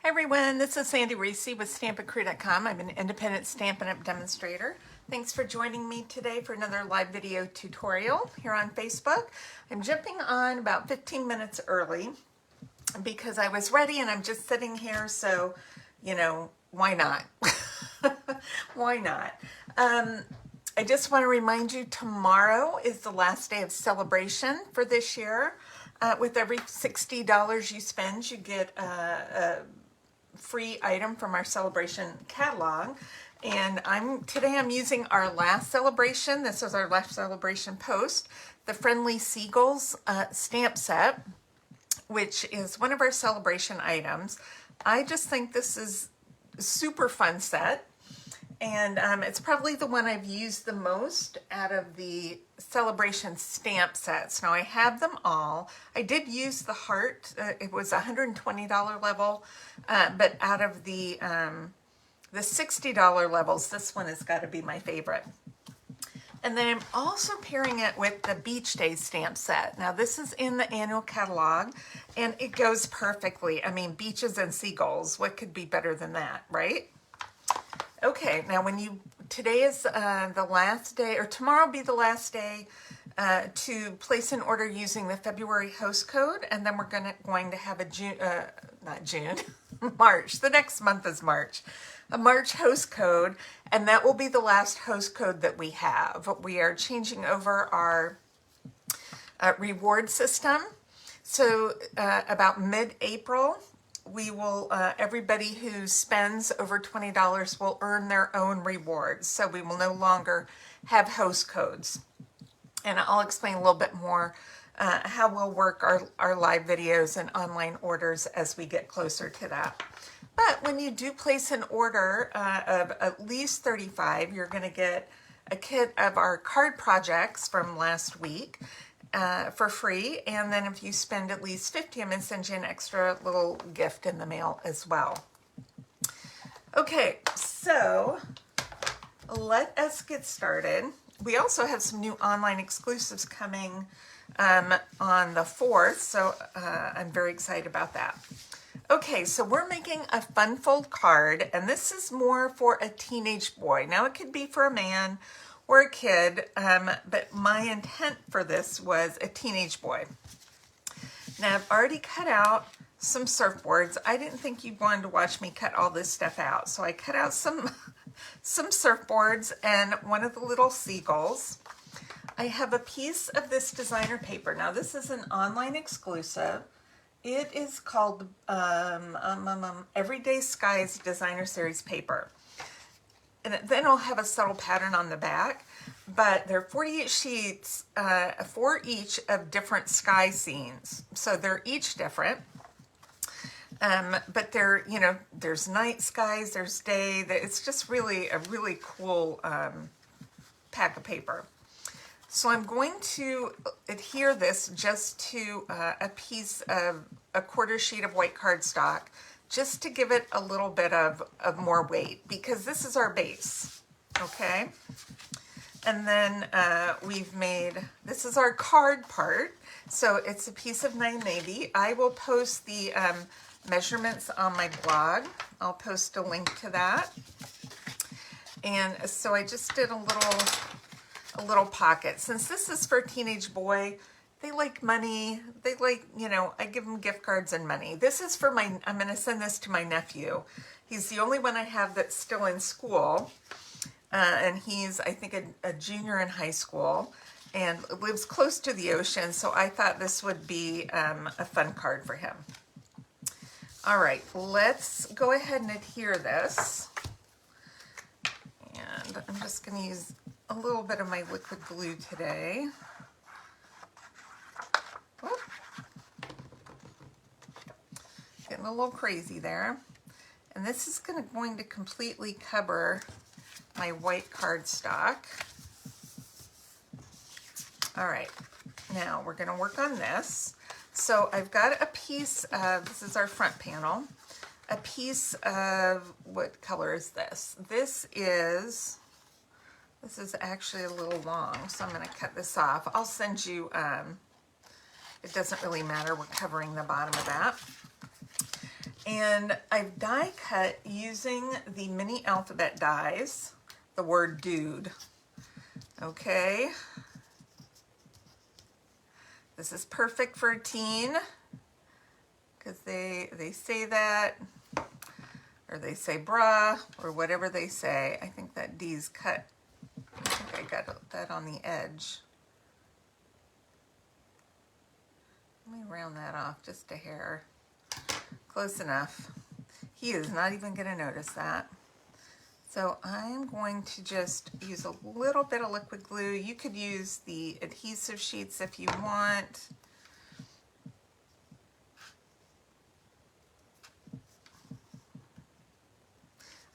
Hi everyone, this is Sandy Reese with StampAndCrew.com. I'm an independent Stampin' Up! Demonstrator. Thanks for joining me today for another live video tutorial here on Facebook. I'm jumping on about 15 minutes early because I was ready and I'm just sitting here, so, you know, why not? Why not? I just want to remind you tomorrow is the last day of celebration for this year. With every $60 you spend, you get a free item from our celebration catalog. And today I'm using our last celebration. This is our last celebration post, the Friendly Seagulls stamp set, which is one of our celebration items. I just think this is a super fun set. And it's probably the one I've used the most out of the celebration stamp sets. Now I have them all. I did use the heart. It was $120 level, but out of the $60 levels, this one has got to be my favorite. And then I'm also pairing it with the Beach Days stamp set. Now this is in the annual catalog and it goes perfectly. I mean, beaches and seagulls, what could be better than that, right? Okay, now today is the last day, or tomorrow will be the last day to place an order using the February host code, and then we're going to have March, the next month is March, a March host code, and that will be the last host code that we have. We are changing over our reward system, so about mid-April, we will, everybody who spends over $20 will earn their own rewards. So we will no longer have host codes. And I'll explain a little bit more how we'll work our live videos and online orders as we get closer to that. But when you do place an order of at least 35, you're going to get a kit of our card projects from last week. For free, and then if you spend at least $50, I'm going to send you an extra little gift in the mail as well. Okay, so let us get started. We also have some new online exclusives coming on the 4th, so I'm very excited about that. Okay, so we're making a fun fold card, and this is more for a teenage boy. Now it could be for a man or a kid, but my intent for this was a teenage boy. Now I've already cut out some surfboards. I didn't think you wanted to watch me cut all this stuff out, so I cut out some surfboards and one of the little seagulls. I have a piece of this designer paper. Now this is an online exclusive. It is called Everyday Skies Designer Series paper. And then I'll have a subtle pattern on the back, but there are 48 sheets for each of different sky scenes. So they're each different, but they're, you know, there's night skies, there's day. It's just really a really cool pack of paper. So I'm going to adhere this just to a piece of a quarter sheet of white cardstock, just to give it a little bit of more weight, because this is our base, okay? And then this is our card part, so it's a piece of 9 navy. I will post the measurements on my blog. I'll post a link to that. And so I just did a little pocket. Since this is for a teenage boy, they like money. They like, you know, I give them gift cards and money. This is for I'm going to send this to my nephew. He's the only one I have that's still in school. And he's, I think, a junior in high school and lives close to the ocean. So I thought this would be a fun card for him. All right, let's go ahead and adhere this. And I'm just going to use a little bit of my liquid glue today. Whoop. Getting a little crazy there. And this is going to completely cover my white cardstock. All right, now we're going to work on this. So I've got a piece of, this is our front panel, a piece of, what color is this? This is actually a little long, so I'm going to cut this off. I'll send you, it doesn't really matter, we're covering the bottom of that. And I've die cut using the mini alphabet dies, the word dude. Okay. This is perfect for a teen because they say that, or they say bruh, or whatever they say. I think that D's cut. I think I got that on the edge. Let me round that off just a hair. Close enough. He is not even going to notice that. So I'm going to just use a little bit of liquid glue. You could use the adhesive sheets if you want.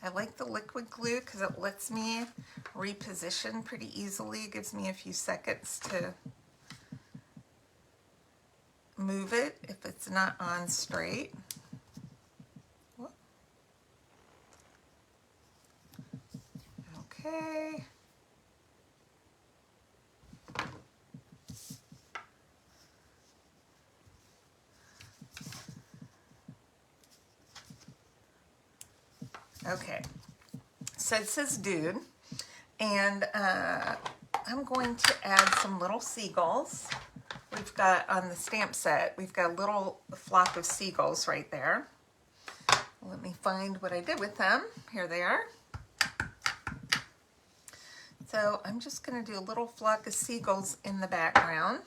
I like the liquid glue because it lets me reposition pretty easily. It gives me a few seconds to move it if it's not on straight. Okay. Okay, so it says dude, and I'm going to add some little seagulls. We've got on the stamp set, we've got a little flock of seagulls right there. Let me find what I did with them. Here they are. So I'm just going to do a little flock of seagulls in the background.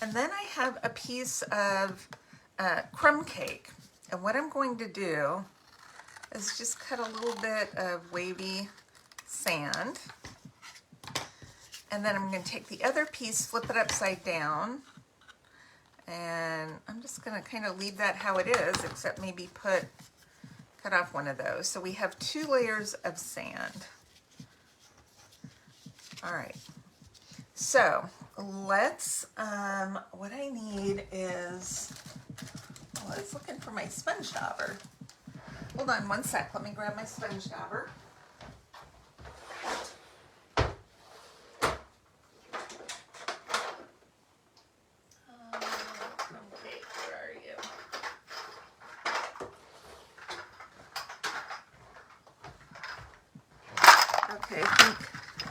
And then I have a piece of crumb cake. And what I'm going to do is just cut a little bit of wavy sand. And then I'm going to take the other piece, flip it upside down. And I'm just going to kind of leave that how it is, except maybe cut off one of those. So we have 2 layers of sand. All right. So let's, what I need is, I was looking for my sponge dauber. Hold on one sec. Let me grab my sponge dauber. Okay, where are you? Okay, I think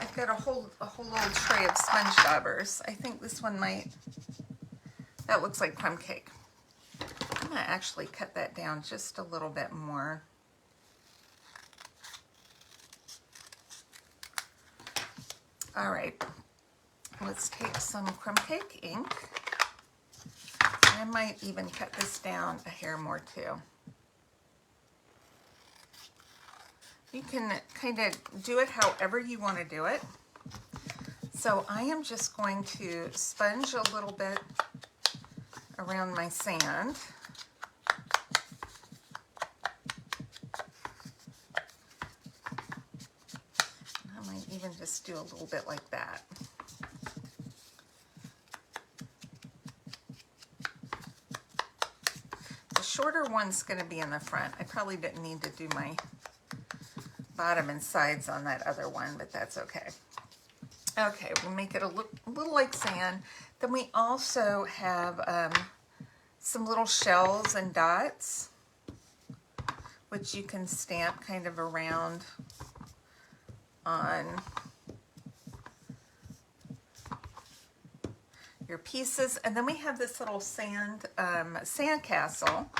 I've got a whole little tray of sponge daubers. I think this one might, that looks like crumb cake. I'm going to actually cut that down just a little bit more. All right, let's take some crumb cake ink. I might even cut this down a hair more too. You can kind of do it however you want to do it. So I am just going to sponge a little bit around my sand. I might even just do a little bit like that. The shorter one's going to be in the front. I probably didn't need to do my bottom and sides on that other one, but that's okay. Okay, we'll make it a little like sand. Then we also have some little shells and dots, which you can stamp kind of around on your pieces. And then we have this little sand castle.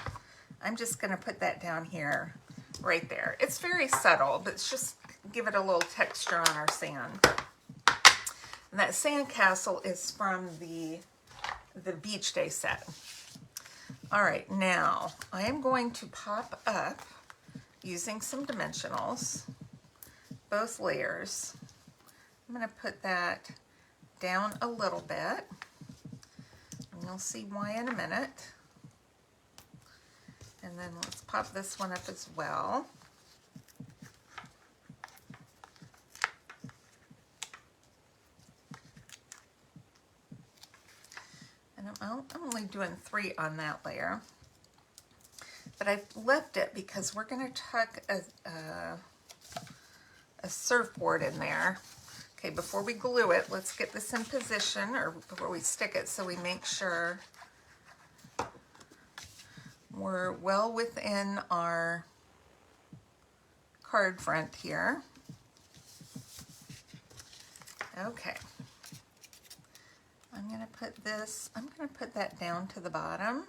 I'm just going to put that down here, right there. It's very subtle, but it's just give it a little texture on our sand. And that sand castle is from the beach day set. All right, now I am going to pop up using some dimensionals, both layers. I'm going to put that down a little bit, and you'll see why in a minute. And then let's pop this one up as well. And I'm only doing 3 on that layer, but I've left it because we're going to tuck a surfboard in there. Okay, before we glue it, let's get this in position, or before we stick it, so we make sure We're well within our card front here. Okay. I'm going to put that down to the bottom.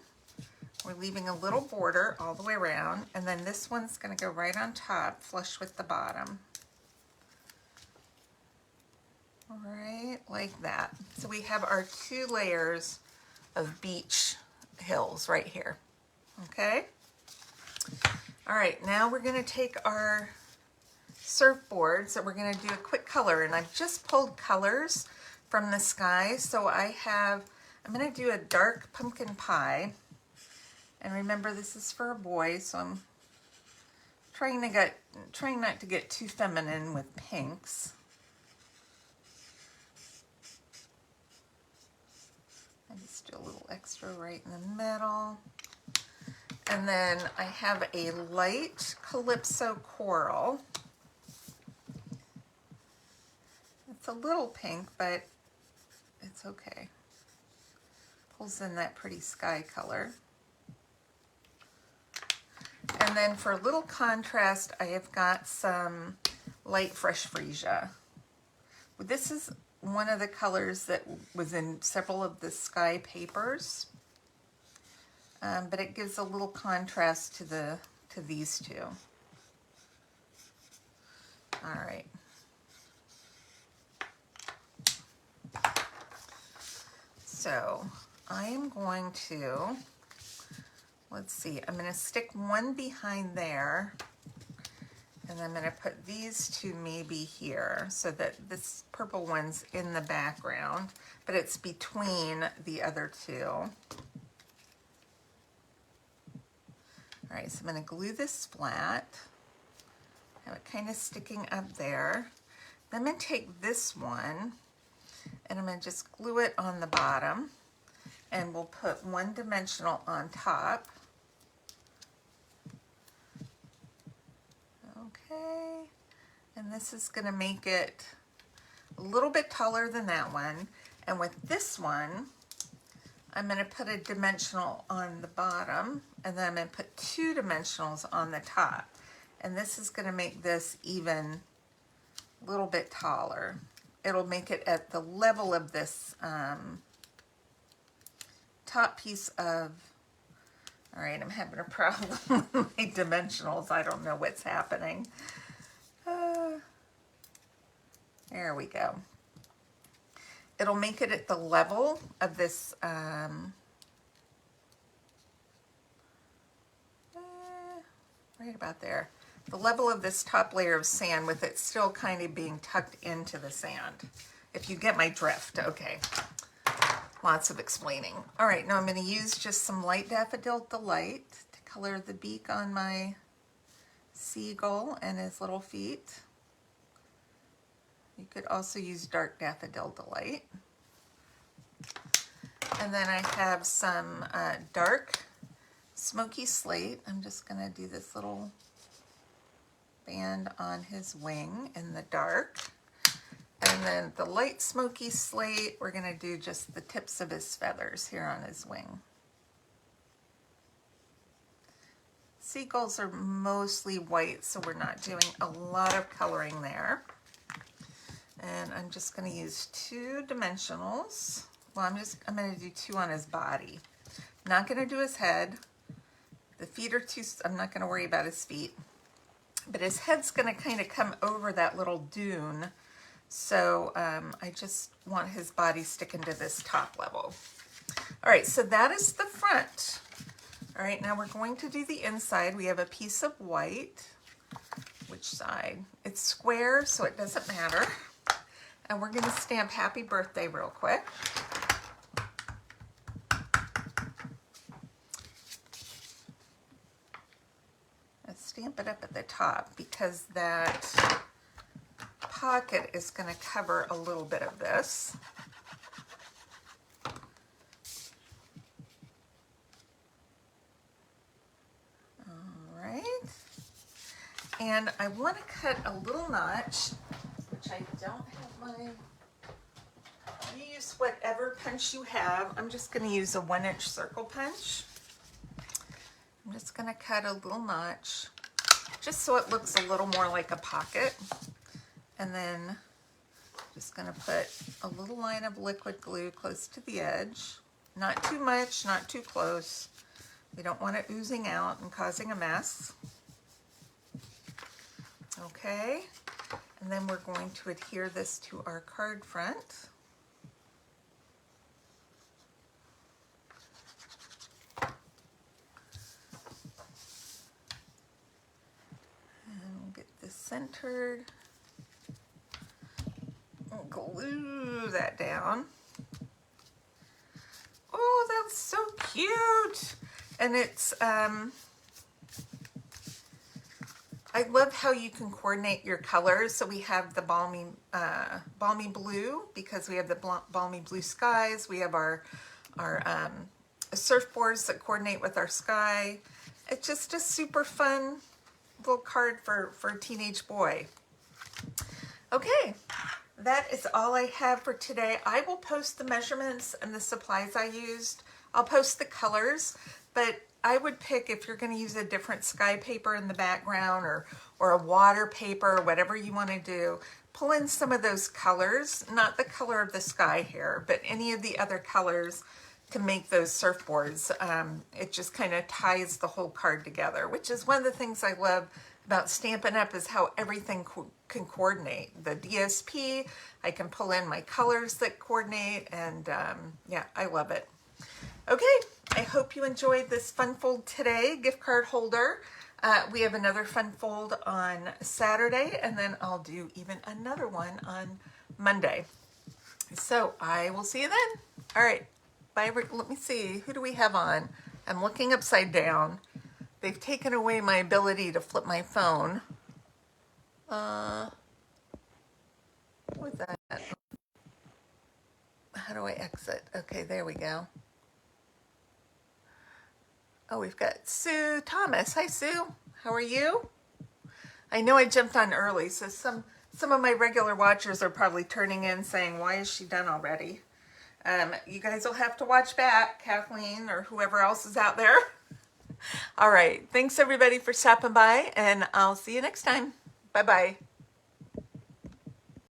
We're leaving a little border all the way around, and then this one's going to go right on top, flush with the bottom. Right like that. So we have our 2 layers of beach hills right here. Okay? All right, now we're going to take our surfboard, so we're going to do a quick color, and I've just pulled colors from the sky. So I'm going to do a dark pumpkin pie, and remember this is for a boy, so I'm trying not to get too feminine with pinks. I just do a little extra right in the middle. And then I have a light Calypso coral. It's a little pink, but it's okay. Pulls in that pretty sky color. And then for a little contrast, I have got some light fresh freesia. This is one of the colors that was in several of the sky papers. But it gives a little contrast to these two. All right. So I am going to, let's see, I'm going to stick one behind there, and I'm going to put these two maybe here so that this purple one's in the background, but it's between the other two. All right, so I'm going to glue this flat, have it kind of sticking up there. Then I'm going to take this one, and I'm going to just glue it on the bottom, and we'll put one dimensional on top. Okay, and this is going to make it a little bit taller than that one. And with this one, I'm going to put a dimensional on the bottom, and then I'm going to put 2 dimensionals on the top. And this is going to make this even a little bit taller. It'll make it at the level of this top piece of, all right, I'm having a problem with my dimensionals. I don't know what's happening. There we go. It'll make it at the level of this, right about there. The level of this top layer of sand, with it still kind of being tucked into the sand. If you get my drift, okay. Lots of explaining. All right, now I'm going to use just some light Daffodil Delight to color the beak on my seagull and his little feet. You could also use dark Daffodil Delight. And then I have some dark Smoky Slate. I'm just going to do this little band on his wing in the dark. And then the light Smoky Slate, we're going to do just the tips of his feathers here on his wing. Seagulls are mostly white, so we're not doing a lot of coloring there. And I'm just going to use 2 dimensionals. Well, I'm going to do 2 on his body. I'm not going to do his head. The feet are too, I'm not going to worry about his feet. But his head's going to kind of come over that little dune. So I just want his body sticking to this top level. All right, so that is the front. All right, now we're going to do the inside. We have a piece of white. Which side? It's square, so it doesn't matter. And we're going to stamp Happy Birthday real quick. Let's stamp it up at the top because that pocket is going to cover a little bit of this. All right. And I want to cut a little notch, which I don't have my, you use whatever punch you have. I'm just going to use a 1-inch circle punch. just going to cut a little notch just so it looks a little more like a pocket. And then just going to put a little line of liquid glue close to the edge. Not too much, not too close. We don't want it oozing out and causing a mess. Okay, and then we're going to adhere this to our card front. And we'll get this centered. We'll glue that down. Oh, that's so cute. And it's, I love how you can coordinate your colors. So we have the balmy blue because we have the balmy blue skies. We have our surfboards that coordinate with our sky. It's just a super fun little card for a teenage boy. Okay, that is all I have for today. I will post the measurements and the supplies I used. I'll post the colors, but I would pick, if you're going to use a different sky paper in the background or a water paper, or whatever you want to do, pull in some of those colors, not the color of the sky here, but any of the other colors to make those surfboards. It just kind of ties the whole card together, which is one of the things I love about Stampin' Up! Is how everything can coordinate. The DSP, I can pull in my colors that coordinate, and yeah, I love it. Okay, I hope you enjoyed this fun fold today, gift card holder. We have another fun fold on Saturday, and then I'll do even another one on Monday. So I will see you then. All right, bye. Let me see, who do we have on? I'm looking upside down. They've taken away my ability to flip my phone. What was that? How do I exit? Okay, there we go. Oh, we've got Sue Thomas. Hi, Sue. How are you? I know I jumped on early, so some of my regular watchers are probably turning in saying, why is she done already? You guys will have to watch back, Kathleen or whoever else is out there. All right. Thanks, everybody, for stopping by, and I'll see you next time. Bye-bye.